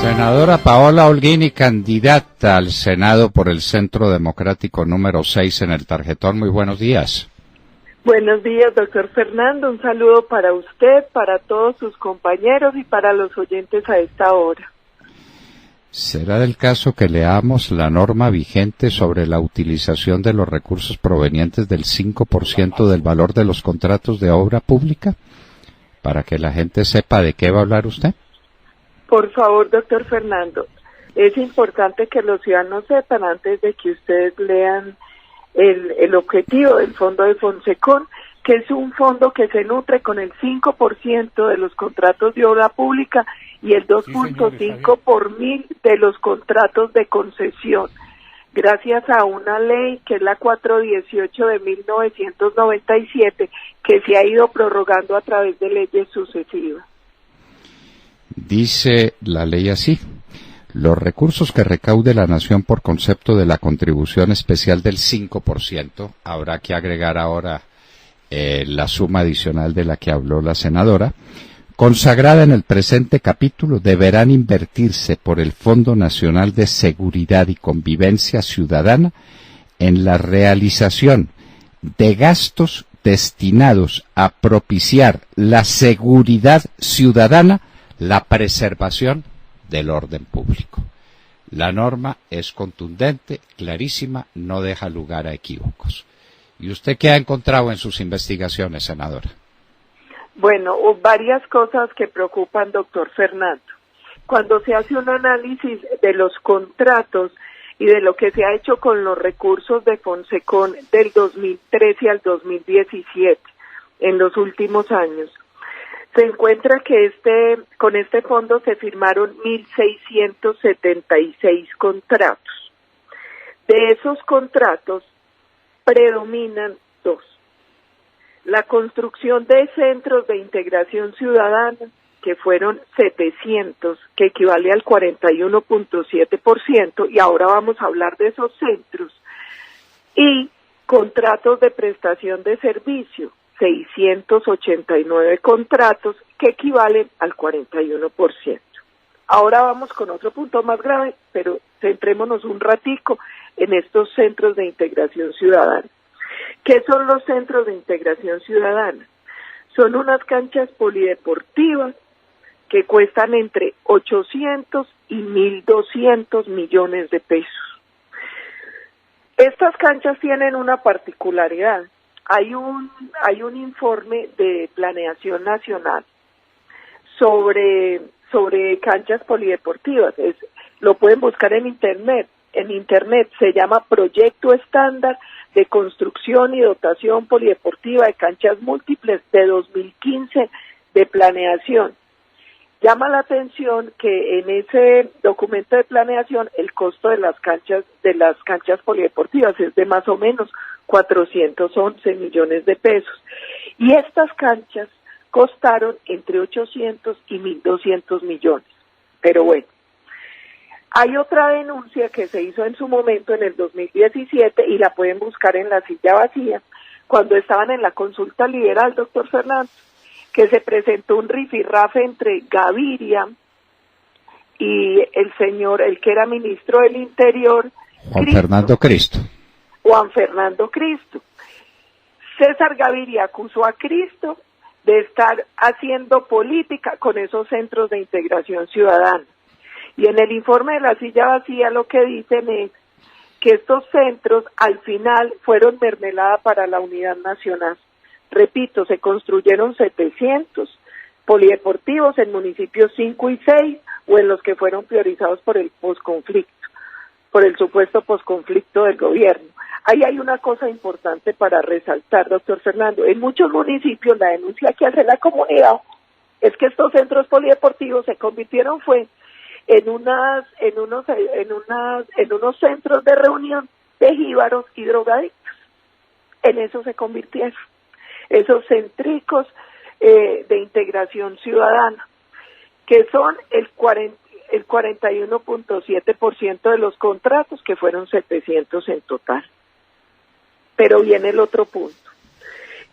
Senadora Paola Holguín, candidata al Senado por el Centro Democrático número 6 en el tarjetón. Muy buenos días. Buenos días, doctor Fernando. Un saludo para usted, para todos sus compañeros y para los oyentes a esta hora. ¿Será del caso que leamos la norma vigente sobre la utilización de los recursos provenientes del 5% del valor de los contratos de obra pública? Para que la gente sepa de qué va a hablar usted. Por favor, doctor Fernando, es importante que los ciudadanos sepan antes de que ustedes lean el objetivo del fondo de Fonsecon, que es un fondo que se nutre con el 5% de los contratos de obra pública y el 2.5 por mil de los contratos de concesión, gracias a una ley que es la 418 de 1997, que se ha ido prorrogando a través de leyes sucesivas. Dice la ley así: los recursos que recaude la nación por concepto de la contribución especial del 5%, habrá que agregar ahora la suma adicional de la que habló la senadora, consagrada en el presente capítulo, deberán invertirse por el Fondo Nacional de Seguridad y Convivencia Ciudadana en la realización de gastos destinados a propiciar la seguridad ciudadana, la preservación del orden público. La norma es contundente, clarísima, no deja lugar a equívocos. ¿Y usted qué ha encontrado en sus investigaciones, senadora? Bueno, varias cosas que preocupan, doctor Fernando. Cuando se hace un análisis de los contratos y de lo que se ha hecho con los recursos de Fonsecon del 2013 al 2017, en los últimos años, se encuentra que con este fondo se firmaron 1.676 contratos. De esos contratos predominan dos: la construcción de centros de integración ciudadana, que fueron 700, que equivale al 41.7%, y ahora vamos a hablar de esos centros, y contratos de prestación de servicio, 689 contratos, que equivalen al 41%. Ahora vamos con otro punto más grave, pero centrémonos un ratico en estos centros de integración ciudadana. ¿Qué son los centros de integración ciudadana? Son unas canchas polideportivas que cuestan entre 800 y 1.200 millones de pesos. Estas canchas tienen una particularidad. Hay un informe de planeación nacional sobre canchas polideportivas. Lo pueden buscar en internet. En internet se llama Proyecto Estándar de Construcción y Dotación Polideportiva de Canchas Múltiples de 2015 de planeación. Llama la atención que en ese documento de planeación el costo de las canchas polideportivas es de más o menos 411 millones de pesos. Y estas canchas costaron entre 800 y 1.200 millones. Pero bueno, hay otra denuncia que se hizo en su momento en el 2017 y la pueden buscar en La Silla Vacía, cuando estaban en la consulta liberal, doctor Fernández, que se presentó un rifirrafe entre Gaviria y el que era ministro del Interior, Juan Fernando Cristo. César Gaviria acusó a Cristo de estar haciendo política con esos centros de integración ciudadana. Y en el informe de La Silla Vacía lo que dicen es que estos centros al final fueron mermelada para la unidad nacional. Repito, se construyeron 700 polideportivos en municipios 5 y 6 o en los que fueron priorizados por el supuesto posconflicto del gobierno. Ahí hay una cosa importante para resaltar, doctor Fernando. En muchos municipios la denuncia que hace la comunidad es que estos centros polideportivos se convirtieron en unos centros de reunión de jíbaros y drogadictos. En eso se convirtieron esos centricos de integración ciudadana, que son el 41.7% de los contratos, que fueron 700 en total. Pero viene el otro punto.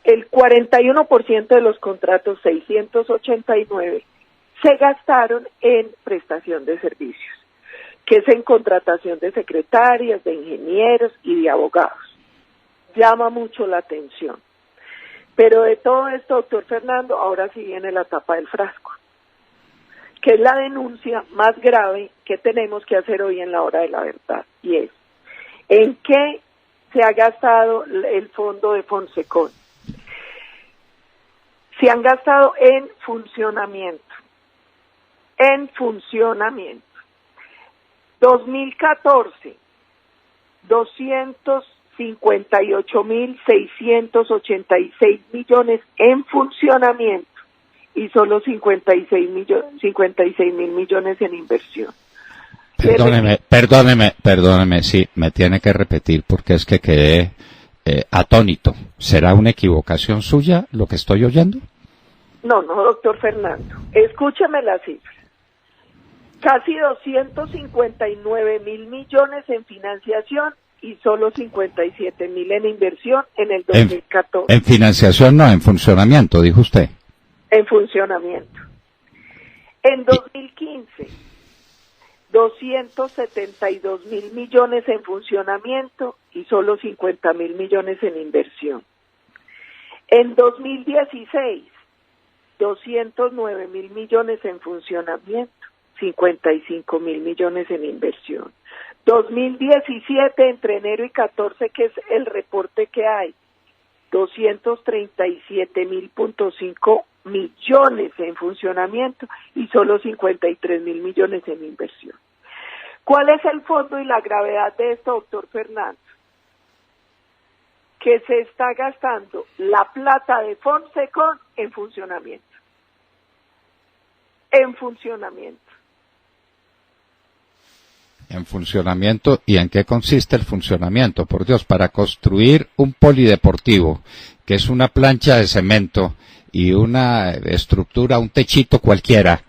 El 41% de los contratos, 689, se gastaron en prestación de servicios, que es en contratación de secretarias, de ingenieros y de abogados. Llama mucho la atención. Pero de todo esto, doctor Fernando, ahora sí viene la tapa del frasco, que es la denuncia más grave que tenemos que hacer hoy en la hora de la verdad, y es, ¿en qué se ha gastado el fondo de Fonsecon? Se han gastado en funcionamiento. 2014, 258.686 millones en funcionamiento y solo 56 mil millones en inversión. Perdóneme, sí, me tiene que repetir porque es que quedé atónito. ¿Será una equivocación suya lo que estoy oyendo? No, doctor Fernando, escúcheme la cifra. Casi 259 mil millones en financiación y solo 57 mil en inversión en el 2014. En financiación no, en funcionamiento, dijo usted. En funcionamiento. En 2015, 272 mil millones en funcionamiento y solo 50 mil millones en inversión. En 2016, 209 mil millones en funcionamiento, 55 mil millones en inversión. 2017, entre enero y 14, que es el reporte que hay, 237.5 millones en funcionamiento y solo 53 mil millones en inversión. ¿Cuál es el fondo y la gravedad de esto, doctor Fernando? Que se está gastando la plata de Fonsecon en funcionamiento. En funcionamiento. En funcionamiento, ¿y en qué consiste el funcionamiento? Por Dios, para construir un polideportivo, que es una plancha de cemento y una estructura, un techito cualquiera,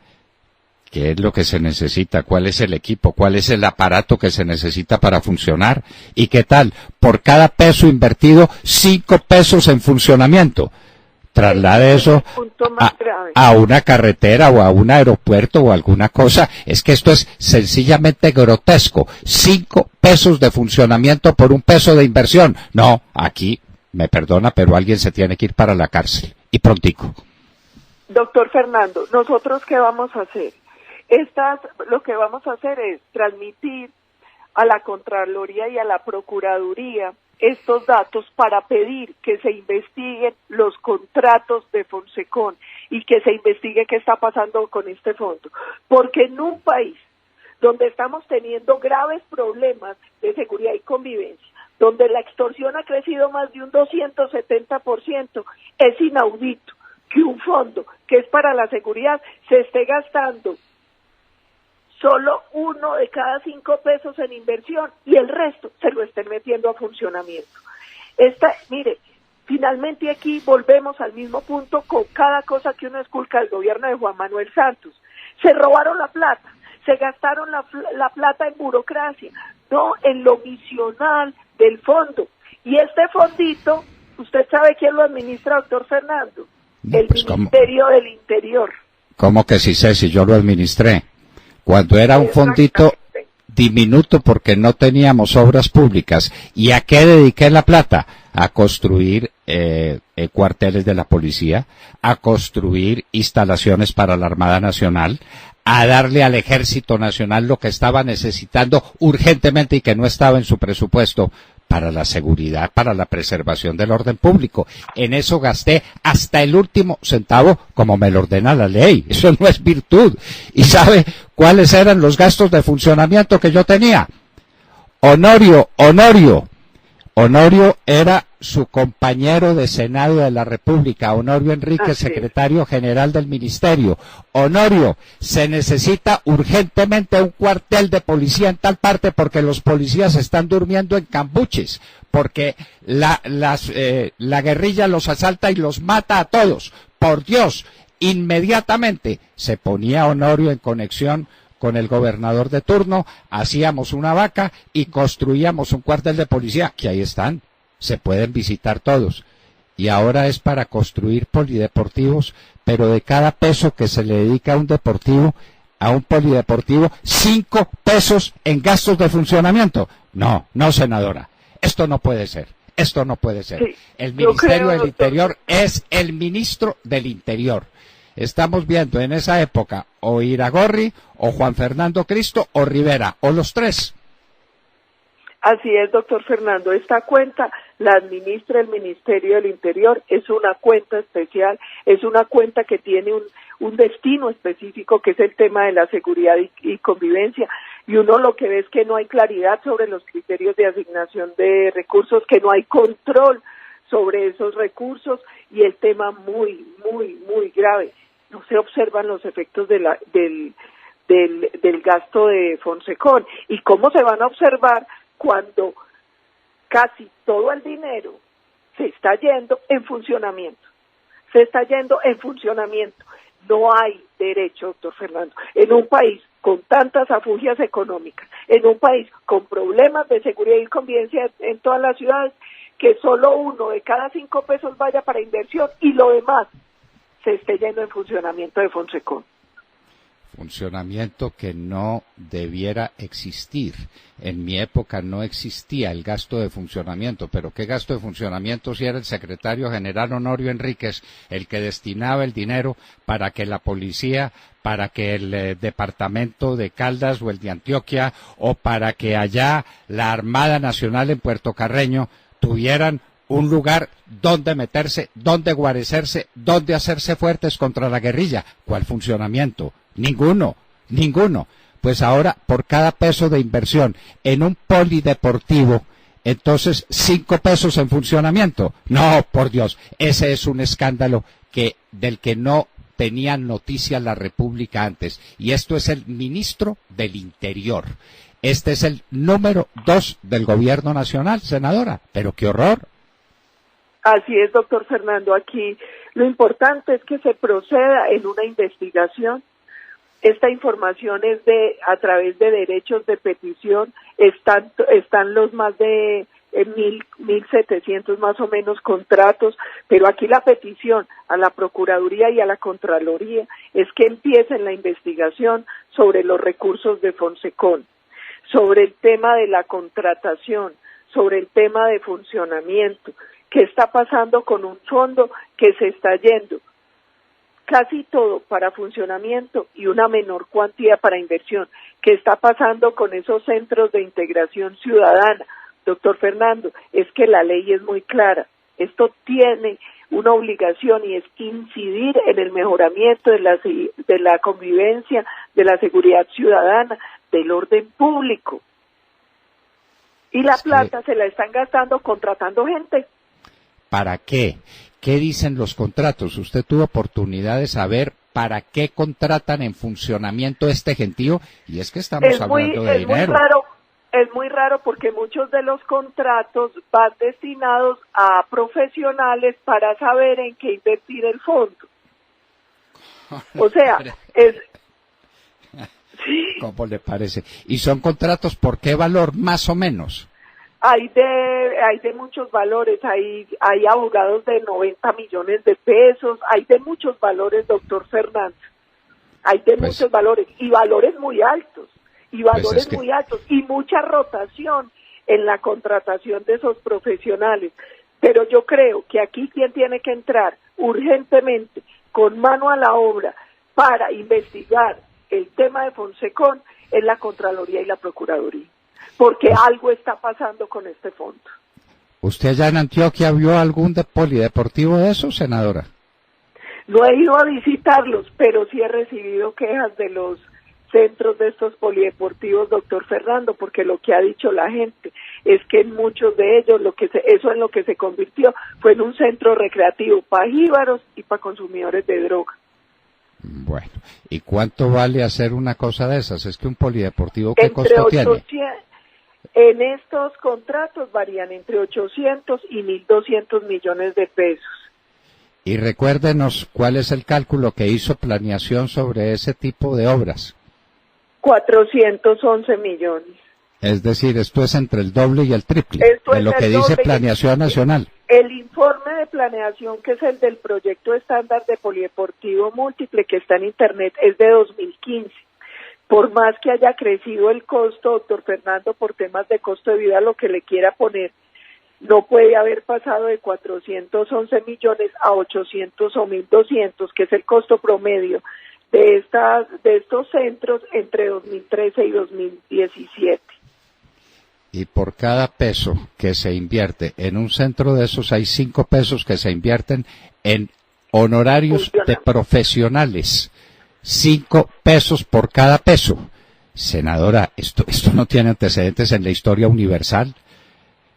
¿qué es lo que se necesita? ¿Cuál es el equipo? ¿Cuál es el aparato que se necesita para funcionar? ¿Y qué tal? Por cada peso invertido, 5 pesos en funcionamiento. Traslade eso a una carretera o a un aeropuerto o alguna cosa. Es que esto es sencillamente grotesco. 5 pesos de funcionamiento por 1 peso de inversión. No, aquí, me perdona, pero alguien se tiene que ir para la cárcel. Y prontico. Doctor Fernando, ¿nosotros qué vamos a hacer? Lo que vamos a hacer es transmitir a la Contraloría y a la Procuraduría estos datos para pedir que se investiguen los contratos de Fonsecon y que se investigue qué está pasando con este fondo. Porque en un país donde estamos teniendo graves problemas de seguridad y convivencia, donde la extorsión ha crecido más de un 270%, es inaudito que un fondo que es para la seguridad se esté gastando solo 1 de cada 5 pesos en inversión y el resto se lo estén metiendo a funcionamiento. Mire, finalmente aquí volvemos al mismo punto con cada cosa que uno esculca del gobierno de Juan Manuel Santos. Se robaron la plata, se gastaron la plata en burocracia, no en lo misional del fondo. Y este fondito, ¿usted sabe quién lo administra, doctor Fernando? No, el Ministerio del Interior. ¿Cómo que sí sé si yo lo administré? Cuando era un fondito diminuto porque no teníamos obras públicas. ¿Y a qué dediqué la plata? A construir cuarteles de la policía, a construir instalaciones para la Armada Nacional, a darle al Ejército Nacional lo que estaba necesitando urgentemente y que no estaba en su presupuesto para la seguridad, para la preservación del orden público. En eso gasté hasta el último centavo como me lo ordena la ley. Eso no es virtud. ¿Y sabe cuáles eran los gastos de funcionamiento que yo tenía? Honorio era su compañero de Senado de la República, Honorio Enríquez, secretario general del Ministerio. Honorio, se necesita urgentemente un cuartel de policía en tal parte porque los policías están durmiendo en cambuches, porque la guerrilla los asalta y los mata a todos. Por Dios, inmediatamente se ponía Honorio en conexión con el gobernador de turno, hacíamos una vaca y construíamos un cuartel de policía, que ahí están, se pueden visitar todos. y ahora es para construir polideportivos, pero de cada peso que se le dedica a un polideportivo, 5 pesos en gastos de funcionamiento. No, senadora, esto no puede ser. Sí, El Ministerio del doctor, Interior es el ministro del Interior. Estamos viendo en esa época o Iragorri, o Juan Fernando Cristo, o Rivera, o los tres. Así es, doctor Fernando. Esta cuenta la administra el Ministerio del Interior, es una cuenta especial, es una cuenta que tiene un destino específico, que es el tema de la seguridad y convivencia, y uno lo que ve es que no hay claridad sobre los criterios de asignación de recursos, que no hay control sobre esos recursos, y el tema muy grave, no se observan los efectos del gasto de Fonsecon. ¿Y cómo se van a observar cuando casi todo el dinero se está yendo en funcionamiento? No hay derecho, doctor Fernando, en un país con tantas afugias económicas, en un país con problemas de seguridad y convivencia en todas las ciudades, que solo 1 de cada 5 pesos vaya para inversión y lo demás se esté yendo en funcionamiento de Fonsecon. Funcionamiento que no debiera existir. En mi época no existía el gasto de funcionamiento, pero ¿qué gasto de funcionamiento si era el secretario general Honorio Enríquez el que destinaba el dinero para que la policía, para que el departamento de Caldas o el de Antioquia, o para que allá la Armada Nacional en Puerto Carreño tuvieran un lugar donde meterse, donde guarecerse, donde hacerse fuertes contra la guerrilla? ¿Cuál funcionamiento? Ninguno. Pues ahora, por cada peso de inversión en un polideportivo, entonces 5 pesos en funcionamiento. No, por Dios, ese es un escándalo del que no tenía noticia la República antes. Y esto es el ministro del Interior. Este es el número 2 del gobierno nacional, senadora. Pero qué horror. Así es, doctor Fernando. Aquí lo importante es que se proceda en una investigación. Esta información es a través de derechos de petición, están los más de 1.700 más o menos contratos, pero aquí la petición a la Procuraduría y a la Contraloría es que empiecen la investigación sobre los recursos de Fonsecon, sobre el tema de la contratación, sobre el tema de funcionamiento, qué está pasando con un fondo que se está yendo casi todo para funcionamiento y una menor cuantía para inversión. ¿Qué está pasando con esos centros de integración ciudadana? Doctor Fernando, es que la ley es muy clara. Esto tiene una obligación y es incidir en el mejoramiento de la convivencia, de la seguridad ciudadana, del orden público. Y la plata se la están gastando contratando gente. ¿Para qué? ¿Qué dicen los contratos? ¿Usted tuvo oportunidad de saber para qué contratan en funcionamiento este gentío? Y es que estamos hablando de dinero. Es muy raro porque muchos de los contratos van destinados a profesionales para saber en qué invertir el fondo. O sea, sí. ¿Cómo le parece? ¿Y son contratos por qué valor, más o menos? Hay de muchos valores, hay abogados de 90 millones de pesos, hay de muchos valores, doctor Fernández, muchos valores, y valores muy altos, y mucha rotación en la contratación de esos profesionales. Pero yo creo que aquí quien tiene que entrar urgentemente, con mano a la obra, para investigar el tema de Fonsecon es la Contraloría y la Procuraduría, porque algo está pasando con este fondo. ¿Usted allá en Antioquia vio algún polideportivo de eso, senadora? No he ido a visitarlos, pero sí he recibido quejas de los centros de estos polideportivos, doctor Fernando, porque lo que ha dicho la gente es que en muchos de ellos eso en lo que se convirtió fue en un centro recreativo para jíbaros y para consumidores de droga. Bueno, ¿y cuánto vale hacer una cosa de esas? Es que un polideportivo, ¿qué costo tiene? En estos contratos varían entre 800 y 1.200 millones de pesos. Y recuérdenos cuál es el cálculo que hizo Planeación sobre ese tipo de obras. 411 millones. Es decir, esto es entre el doble y el triple de lo que dice Planeación Nacional. El informe de planeación, que es el del proyecto estándar de polideportivo múltiple que está en internet, es de 2015. Por más que haya crecido el costo, doctor Fernando, por temas de costo de vida, lo que le quiera poner, no puede haber pasado de 411 millones a 800 o 1.200, que es el costo promedio de estos centros entre 2013 y 2017. Y por cada peso que se invierte en un centro de esos, hay 5 pesos que se invierten en honorarios de profesionales. 5 pesos por cada peso. Senadora, esto no tiene antecedentes en la historia universal.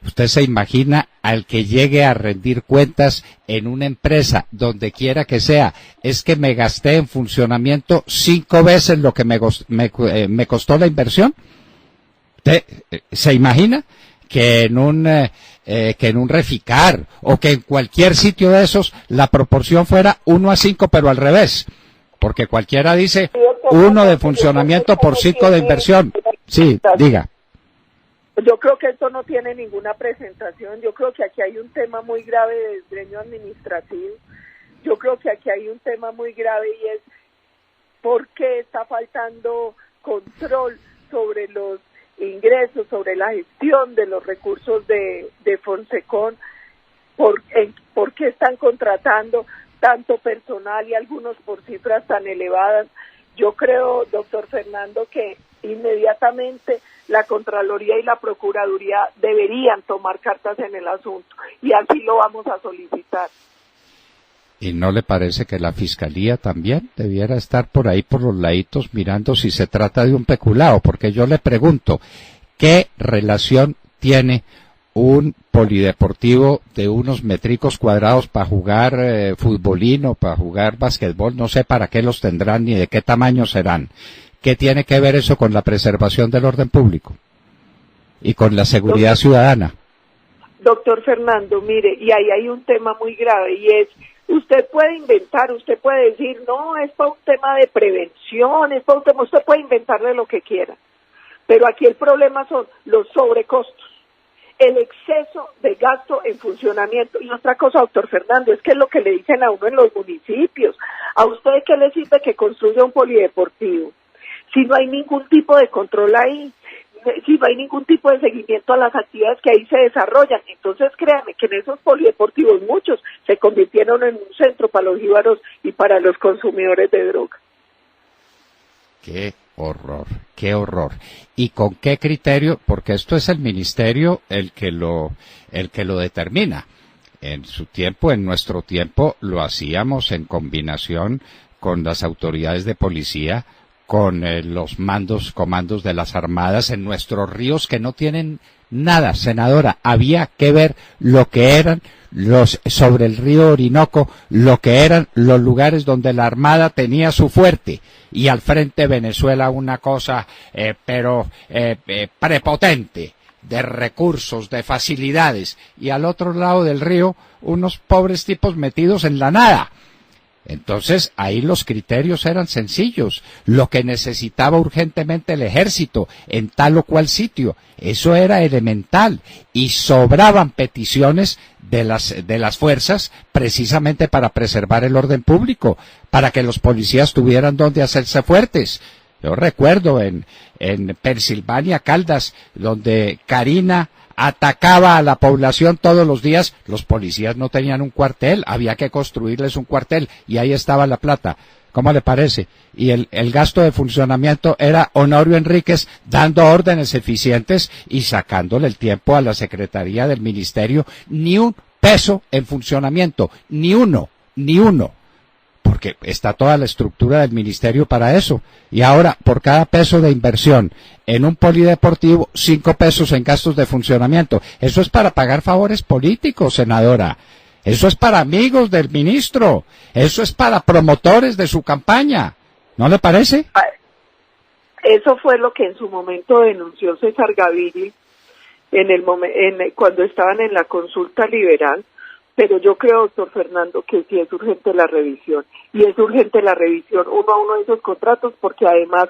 ¿Usted se imagina al que llegue a rendir cuentas en una empresa, donde quiera que sea? Es que me gasté en funcionamiento 5 veces lo que me costó la inversión. ¿Usted se imagina que en un Reficar o que en cualquier sitio de esos la proporción fuera 1:5, pero al revés? Porque cualquiera dice 1 de funcionamiento por 5 de inversión. Sí, diga. Yo creo que esto no tiene ninguna presentación. Yo creo que aquí hay un tema muy grave de desgreño administrativo. Yo creo que aquí hay un tema muy grave y es por qué está faltando control sobre los ingresos, sobre la gestión de los recursos de Fonsecon, por qué están contratando tanto personal y algunos por cifras tan elevadas. Yo creo, doctor Fernando, que inmediatamente la Contraloría y la Procuraduría deberían tomar cartas en el asunto, y así lo vamos a solicitar. ¿Y no le parece que la Fiscalía también debiera estar por ahí por los laditos mirando si se trata de un peculado? Porque yo le pregunto, ¿qué relación tiene un polideportivo de unos metricos cuadrados para jugar futbolín o para jugar basquetbol? No sé para qué los tendrán ni de qué tamaño serán. ¿Qué tiene que ver eso con la preservación del orden público y con la seguridad ciudadana? Doctor Fernando, mire, y ahí hay un tema muy grave, y es, usted puede inventar, usted puede decir, no, es para un tema de prevención, es para un tema, usted puede inventarle lo que quiera, pero aquí el problema son los sobrecostos, el exceso de gasto en funcionamiento. Y otra cosa, doctor Fernando, es que es lo que le dicen a uno en los municipios. ¿A usted qué le sirve que construya un polideportivo si no hay ningún tipo de control ahí? Si no hay ningún tipo de seguimiento a las actividades que ahí se desarrollan? Entonces créanme que en esos polideportivos muchos se convirtieron en un centro para los jíbaros y para los consumidores de droga. ¡Qué horror! ¡Qué horror! ¿Y con qué criterio? Porque esto es el ministerio el que lo determina. En su tiempo, en nuestro tiempo, lo hacíamos en combinación con las autoridades de policía, con los comandos de las armadas en nuestros ríos que no tienen nada, senadora. Había que ver lo que eran sobre el río Orinoco, lo que eran los lugares donde la armada tenía su fuerte, y al frente Venezuela una cosa, prepotente, de recursos, de facilidades, y al otro lado del río unos pobres tipos metidos en la nada. Entonces, ahí los criterios eran sencillos. Lo que necesitaba urgentemente el ejército en tal o cual sitio, eso era elemental. Y sobraban peticiones de las fuerzas precisamente para preservar el orden público, para que los policías tuvieran donde hacerse fuertes. Yo recuerdo en Pensilvania, Caldas, donde Karina atacaba a la población todos los días, los policías no tenían un cuartel, había que construirles un cuartel, y ahí estaba la plata. ¿Cómo le parece? Y el gasto de funcionamiento era Honorio Enríquez dando órdenes eficientes y sacándole el tiempo a la Secretaría del Ministerio. Ni un peso en funcionamiento, ni uno, porque está toda la estructura del ministerio para eso. Y ahora, por cada peso de inversión en un polideportivo, 5 pesos en gastos de funcionamiento. Eso es para pagar favores políticos, senadora. Eso es para amigos del ministro. Eso es para promotores de su campaña. ¿No le parece? Eso fue lo que en su momento denunció César Gaviria cuando estaban en la consulta liberal. Pero yo creo, doctor Fernando, que sí es urgente la revisión, y es urgente la revisión uno a uno de esos contratos, porque además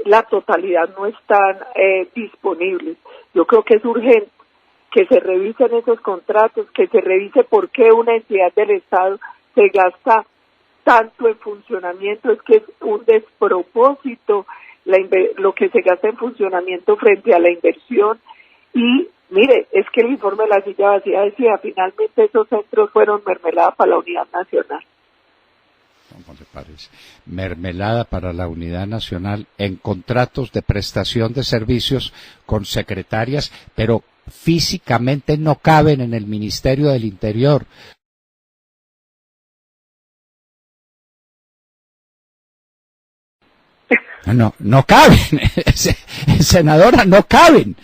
la totalidad no están disponibles. Yo creo que es urgente que se revisen esos contratos, que se revise por qué una entidad del Estado se gasta tanto en funcionamiento. Es que es un despropósito lo que se gasta en funcionamiento frente a la inversión. Y mire, es que el informe de la silla vacía decía, finalmente esos centros fueron mermelada para la unidad nacional. ¿Cómo le parece? Mermelada para la unidad nacional en contratos de prestación de servicios con secretarias, pero físicamente no caben en el Ministerio del Interior. No caben, senadora, no caben,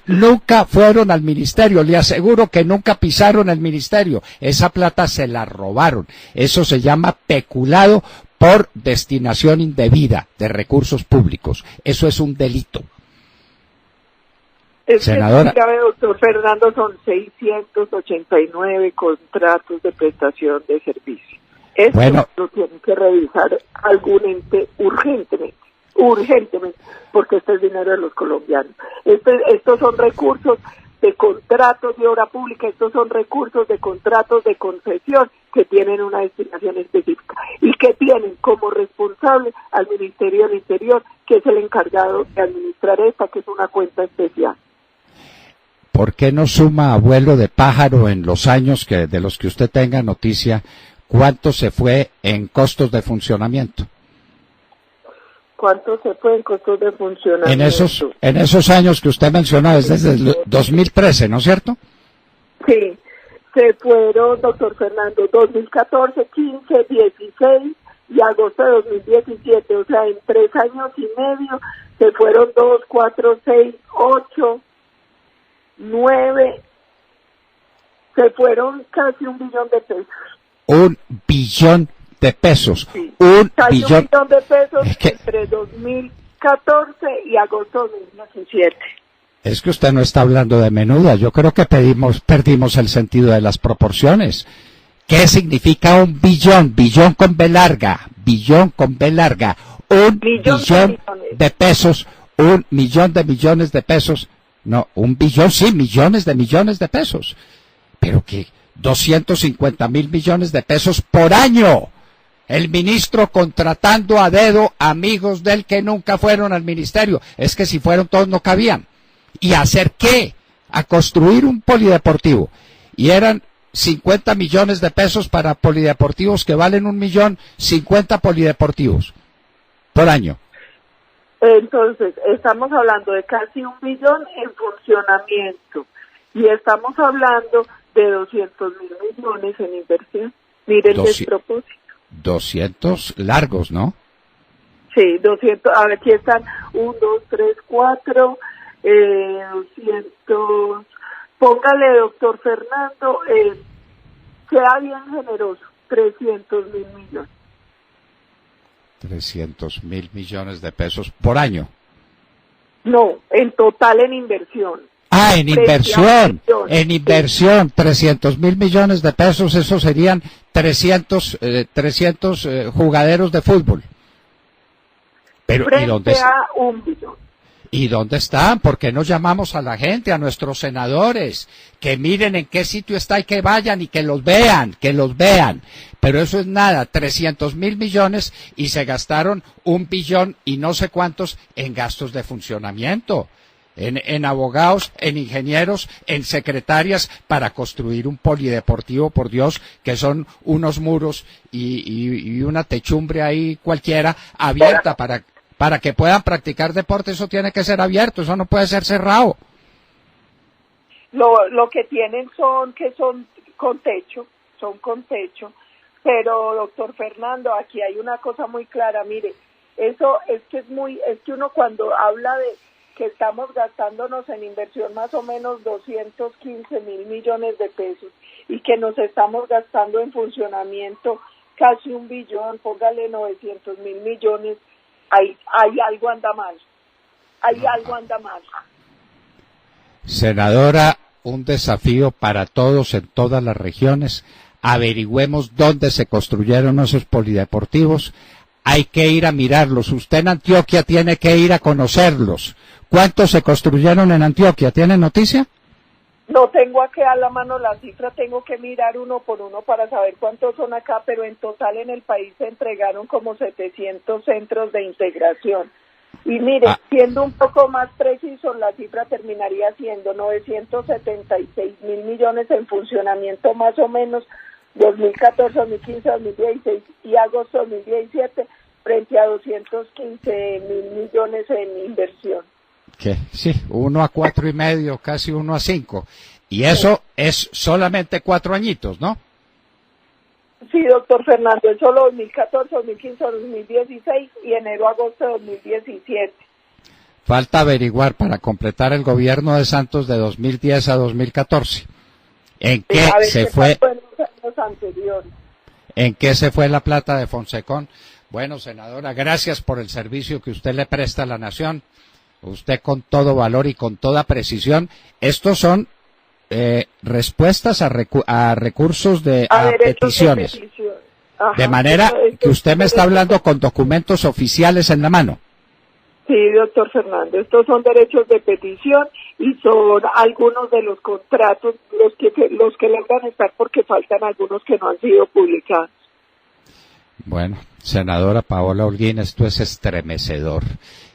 nunca fueron al ministerio, le aseguro que nunca pisaron el ministerio, esa plata se la robaron, eso se llama peculado por destinación indebida de recursos públicos, eso es un delito. Senadora. Doctor Fernando, son 689 contratos de prestación de servicio. Esto lo tienen que revisar algún ente urgentemente, porque este es dinero de los colombianos. Estos son recursos de contratos de obra pública, estos son recursos de contratos de concesión que tienen una destinación específica y que tienen como responsable al Ministerio del Interior, que es el encargado de administrar esta, que es una cuenta especial. ¿Por qué no suma, abuelo de pájaro, en los años de los que usted tenga noticia, cuánto se fue en costos de funcionamiento? ¿Cuánto se fue en costos de funcionamiento? En esos años que usted mencionó, desde el 2013, ¿no es cierto? Sí, se fueron, doctor Fernando, 2014, 15, 16 y agosto de 2017, o sea, en 3 años y medio se fueron 2, 4, 6, 8, 9, se fueron casi 1 billón de pesos. 1 billón de pesos. Sí. Casi 1 billón de pesos entre 2014 y agosto de 2017. Es que usted no está hablando de menuda. Yo creo que perdimos el sentido de las proporciones. ¿Qué significa 1 billón? Billón con B larga. Billón con B larga. 1 billón de pesos. 1 millón de millones de pesos. No, 1 billón, sí, millones de pesos. Pero que 250.000 millones de pesos por año. El ministro contratando a dedo amigos del que nunca fueron al ministerio. Es que si fueron todos no cabían. ¿Y hacer qué? A construir un polideportivo. Y eran 50 millones de pesos para polideportivos que valen 1 millón, 50 polideportivos por año. Entonces, estamos hablando de casi 1 billón en funcionamiento. Y estamos hablando de 200.000 millones en inversión. Miren el despropósito. 200 largos, ¿no? Sí, 200, a ver, aquí están 1, 2, 3, 4, 200, póngale, doctor Fernando, sea bien generoso, 300.000 millones. 300.000 millones de pesos por año. No, en total en inversión. Ah, en inversión, 300.000 millones de pesos, eso serían 300 jugaderos de fútbol. Pero frente a 1 billón. ¿Y dónde están? ¿Por qué no llamamos a la gente, a nuestros senadores, que miren en qué sitio está y que vayan y que los vean, Pero eso es nada, 300.000 millones y se gastaron 1 billón y no sé cuántos en gastos de funcionamiento. En abogados, en ingenieros, en secretarias para construir un polideportivo, por Dios, que son unos muros y una techumbre ahí cualquiera abierta para que puedan practicar deporte. Eso tiene que ser abierto, eso no puede ser cerrado. Lo que tienen son con techo, pero doctor Fernando, aquí hay una cosa muy clara, mire, eso es que uno cuando habla de que estamos gastándonos en inversión más o menos 215.000 millones de pesos y que nos estamos gastando en funcionamiento casi 1 billón, póngale 900.000 millones, hay algo anda mal, Senadora, un desafío para todos en todas las regiones, averigüemos dónde se construyeron esos polideportivos, hay que ir a mirarlos, usted en Antioquia tiene que ir a conocerlos. ¿Cuántos se construyeron en Antioquia? ¿Tiene noticia? No tengo aquí a la mano la cifra, tengo que mirar uno por uno para saber cuántos son acá, pero en total en el país se entregaron como 700 centros de integración. Y mire, siendo un poco más preciso, la cifra terminaría siendo 976 mil millones en funcionamiento más o menos 2014, 2015, 2016 y agosto 2017 frente a 215 mil millones en inversión. Que sí, 1 a 4,5, casi 1 a 5. Y eso es solamente 4 añitos, ¿no? Sí, doctor Fernando, es solo 2014, 2015, 2016 y enero-agosto de 2017. Falta averiguar para completar el gobierno de Santos de 2010 a 2014. ¿En qué se fue? Los anteriores. ¿En qué se fue la plata de Fonsecón? Bueno, senadora, gracias por el servicio que usted le presta a la nación. Usted con todo valor y con toda precisión. Estos son respuestas a recursos a peticiones. Ajá, de manera que usted me está hablando con documentos oficiales en la mano. Sí, doctor Fernando, estos son derechos de petición y son algunos de los contratos los que logran estar porque faltan algunos que no han sido publicados. Bueno, senadora Paola Holguín, esto es estremecedor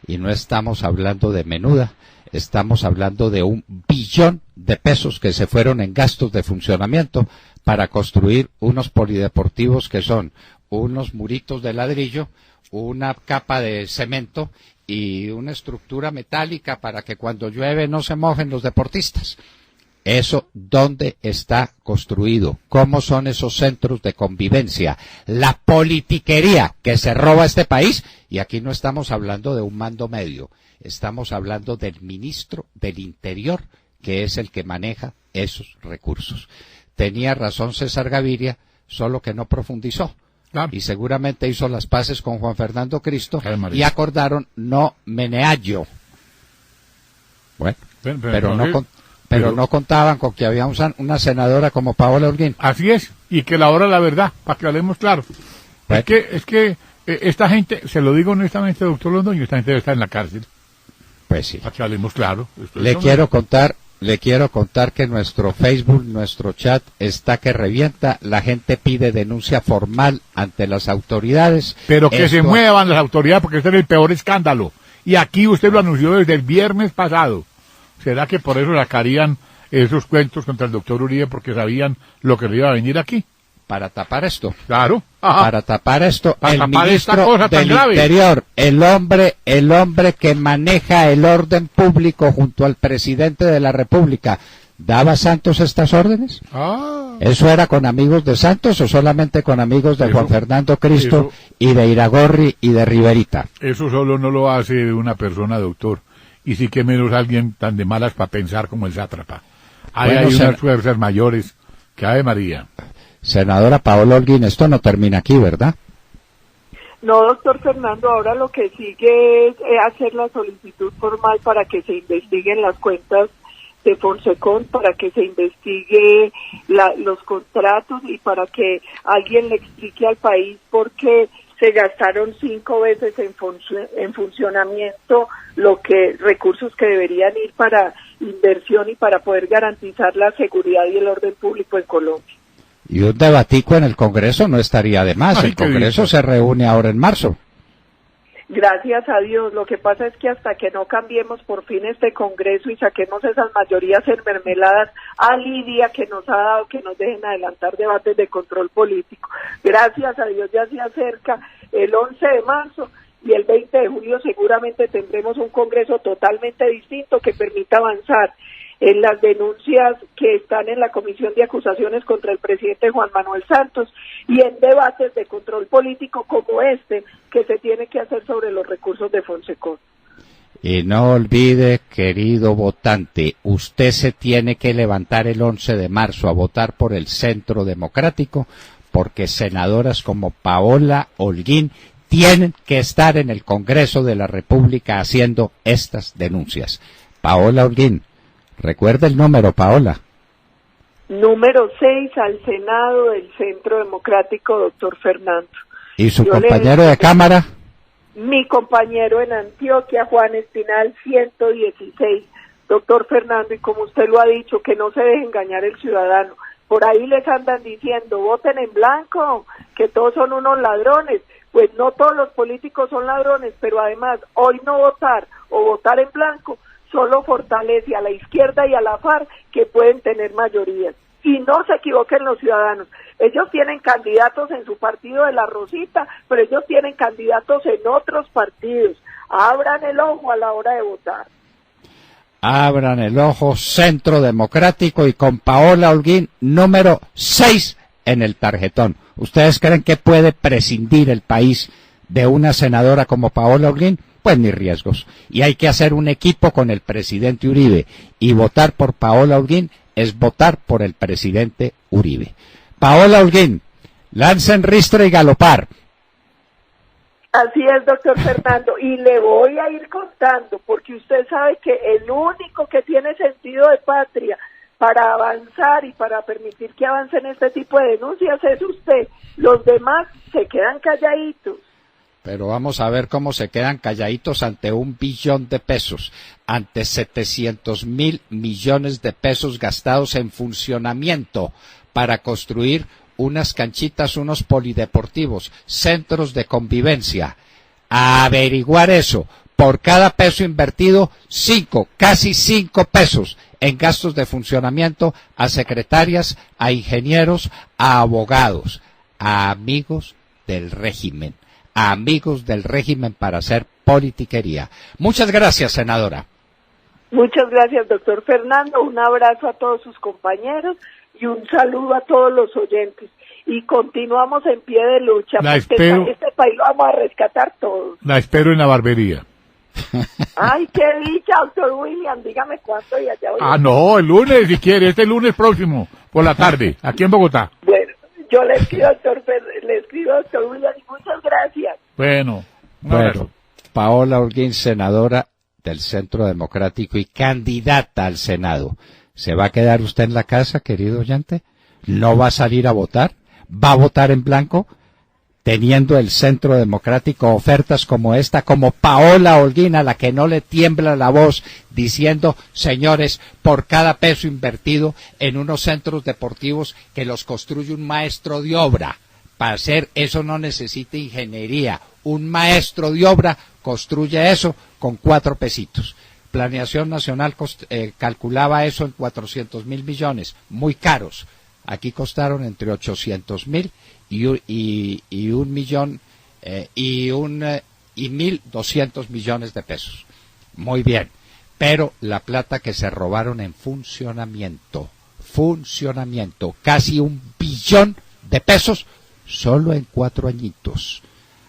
y no estamos hablando de menuda, estamos hablando de 1 billón de pesos que se fueron en gastos de funcionamiento para construir unos polideportivos que son unos muritos de ladrillo, una capa de cemento y una estructura metálica para que cuando llueve no se mojen los deportistas. Eso, ¿dónde está construido? ¿Cómo son esos centros de convivencia? La politiquería que se roba este país, y aquí no estamos hablando de un mando medio, estamos hablando del ministro del Interior, que es el que maneja esos recursos. Tenía razón César Gaviria, solo que no profundizó. Y seguramente hizo las paces con Juan Fernando Cristo y acordaron no meneallo. Bueno, pero no contaban con que había una senadora como Paola Holguín. Así es, y que la hora la verdad, para que hablemos claro. Bueno. Es que esta gente, se lo digo honestamente, doctor Londoño, esta gente está en la cárcel. Pues sí. Para que hablemos claro. Le quiero contar que nuestro Facebook, nuestro chat está que revienta. La gente pide denuncia formal ante las autoridades. Pero que se muevan las autoridades porque este es el peor escándalo. Y aquí usted lo anunció desde el viernes pasado. ¿Será que por eso sacarían esos cuentos contra el doctor Uribe porque sabían lo que le iba a venir aquí? Para tapar esto. Claro. Ajá. Para tapar esto, para el tapar ministro del Interior, el hombre que maneja el orden público junto al presidente de la República, ¿daba Santos estas órdenes? ¿Eso era con amigos de Santos o solamente con amigos de Juan Fernando Cristo y de Iragorri y de Riverita? Eso solo no lo hace una persona, doctor. Y sí que menos alguien tan de malas para pensar como el sátrapa. Hay unas fuerzas mayores que Ave María. Senadora Paola Holguín, esto no termina aquí, ¿verdad? No, doctor Fernando, ahora lo que sigue es hacer la solicitud formal para que se investiguen las cuentas de Fonsecón, para que se investigue los contratos y para que alguien le explique al país por qué se gastaron 5 veces en funcionamiento recursos que deberían ir para inversión y para poder garantizar la seguridad y el orden público en Colombia. Y un debatico en el Congreso no estaría de más. El Congreso se reúne ahora en marzo. Gracias a Dios. Lo que pasa es que hasta que no cambiemos por fin este Congreso y saquemos esas mayorías enmermeladas a Lidia que nos ha dado, que nos dejen adelantar debates de control político. Gracias a Dios ya se acerca el 11 de marzo y el 20 de julio seguramente tendremos un Congreso totalmente distinto que permita avanzar en las denuncias que están en la Comisión de Acusaciones contra el presidente Juan Manuel Santos y en debates de control político como este que se tiene que hacer sobre los recursos de Fonsecón. Y no olvide, querido votante, usted se tiene que levantar el 11 de marzo a votar por el Centro Democrático porque senadoras como Paola Holguín tienen que estar en el Congreso de la República haciendo estas denuncias. Paola Holguín, recuerda el número, Paola. Número 6 al Senado del Centro Democrático, doctor Fernando. ¿Y su compañero de Cámara? Mi compañero en Antioquia, Juan Espinal, 116. doctor Fernando, y como usted lo ha dicho, que no se deje engañar el ciudadano. Por ahí les andan diciendo, voten en blanco, que todos son unos ladrones. Pues no todos los políticos son ladrones, pero además hoy no votar o votar en blanco solo fortalece a la izquierda y a la FARC, que pueden tener mayorías. Y no se equivoquen los ciudadanos. Ellos tienen candidatos en su partido de la Rosita, pero ellos tienen candidatos en otros partidos. Abran el ojo a la hora de votar. Abran el ojo, Centro Democrático, y con Paola Holguín, número 6 en el tarjetón. ¿Ustedes creen que puede prescindir el país de una senadora como Paola Holguín? Pues ni riesgos. Y hay que hacer un equipo con el presidente Uribe. Y votar por Paola Holguín es votar por el presidente Uribe. Paola Holguín, lancen ristre y galopar. Así es, doctor Fernando, y le voy a ir contando, porque usted sabe que el único que tiene sentido de patria para avanzar y para permitir que avancen este tipo de denuncias es usted. Los demás se quedan calladitos. Pero vamos a ver cómo se quedan calladitos ante 1 billón de pesos, ante 700.000 millones de pesos gastados en funcionamiento para construir unas canchitas, unos polideportivos, centros de convivencia. A averiguar eso, por cada peso invertido, casi 5 pesos en gastos de funcionamiento a secretarias, a ingenieros, a abogados, a amigos del régimen para hacer politiquería. Muchas gracias, senadora. Muchas gracias, doctor Fernando. Un abrazo a todos sus compañeros y un saludo a todos los oyentes. Y continuamos en pie de lucha, porque este país lo vamos a rescatar todos. La espero en la barbería. Ay, qué dicha, doctor William. Dígame cuánto y allá voy. No, el lunes, si quiere. Este lunes próximo, por la tarde, aquí en Bogotá. Bueno, yo le escribo, doctor William, y muchas gracias. Bueno, un abrazo. Paola Holguín, senadora del Centro Democrático y candidata al Senado. ¿Se va a quedar usted en la casa, querido oyente? ¿No va a salir a votar? ¿Va a votar en blanco? Teniendo el Centro Democrático ofertas como esta, como Paola Holguín, a la que no le tiembla la voz, diciendo, señores, por cada peso invertido en unos centros deportivos que los construye un maestro de obra. Para hacer eso no necesita ingeniería. Un maestro de obra construye eso con 4 pesitos. Planeación Nacional calculaba eso en 400.000 millones, muy caros. Aquí costaron entre 800.000 y 1.200 millones de pesos. Muy bien, pero la plata que se robaron en funcionamiento, casi 1 billón de pesos solo en 4 añitos.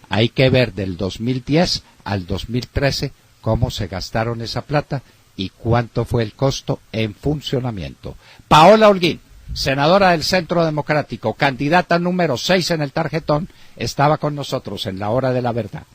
Hay que ver del 2010 al 2013 cómo se gastaron esa plata y cuánto fue el costo en funcionamiento. Paola Holguín, senadora del Centro Democrático, candidata número 6 en el tarjetón, estaba con nosotros en la hora de la verdad.